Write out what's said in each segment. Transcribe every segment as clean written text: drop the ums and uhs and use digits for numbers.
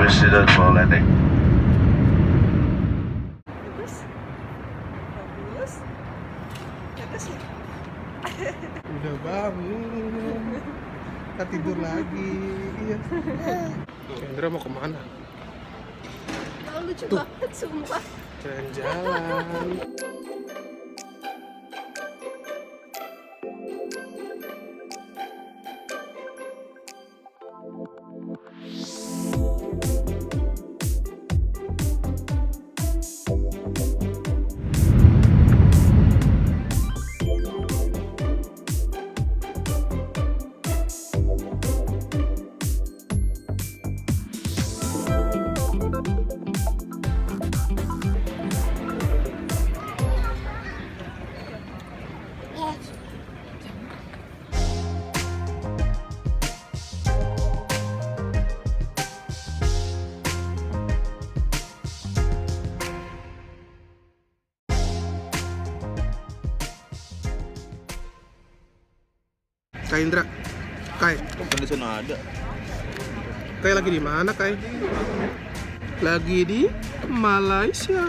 是的出来的。Bagus. Bagus. Bagus ya? Udah bangun. Kita tidur lagi. Iya. Indra mau kemana? Lucu banget, sumpah. Jalan-jalan. Kak Indra, Kai, Kan di sana ada. Kai lagi di mana, Kai? Lagi di Malaysia.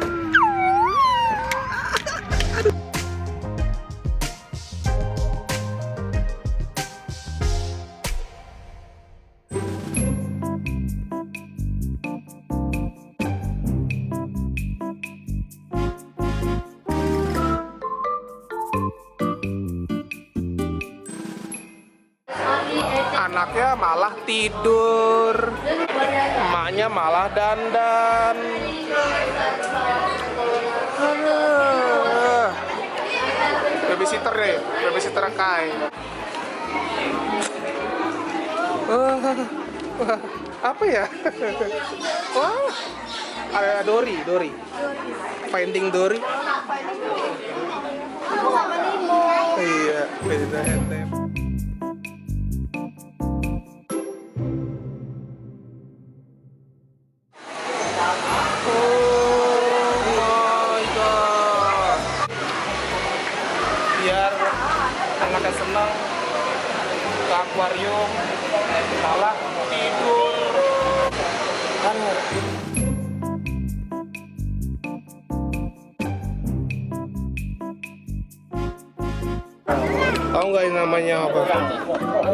Anaknya malah tidur, emaknya malah dandan. Aduh. Babysitter deh, babysitter Kai. Apa ya? Wah, ada Dory. Finding Dory. Iya, beda hetem. Biar anaknya senang ke akuarium malah tidur kan. Tahu nggak yang namanya apa?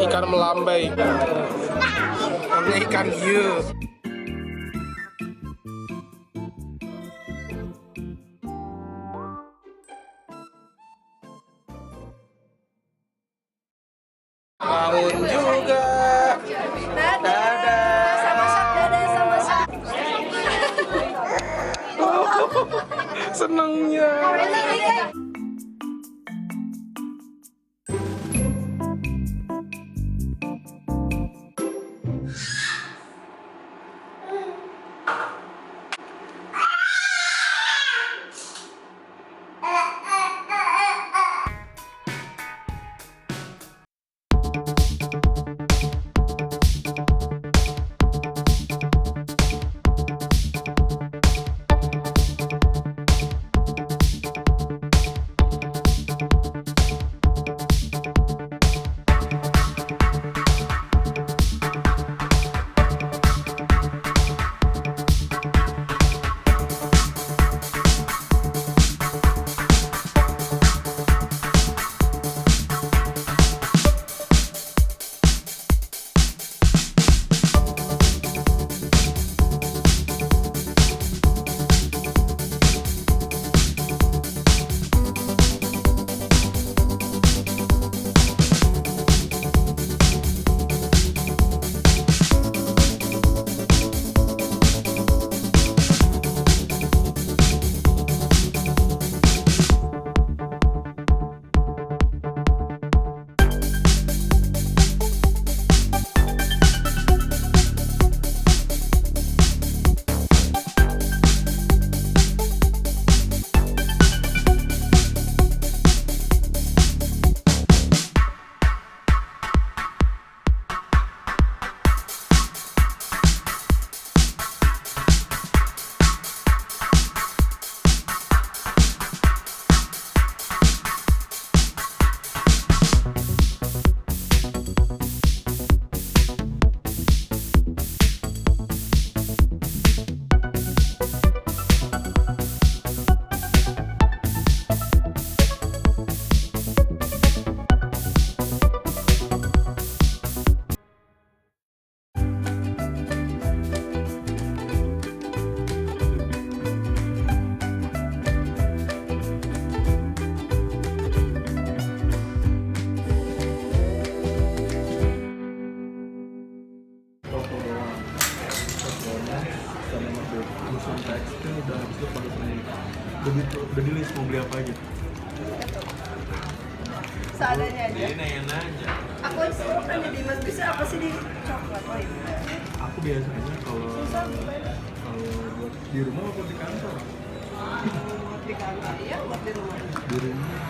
Ikan melambai. Namanya ikan hiu. Bangun juga. Dadah. Sama-sama, dadah sama-sama. Senangnya. Udah di list mau beli apa aja? Seadanya aja. Dia nanya-nanya. Aku suruh kan di Dimas bisa apa sih di coklat? Oh iya. Aku biasanya kalau buat di rumah atau di kantor? Buat di kantor, iya buat di rumah. Di rumah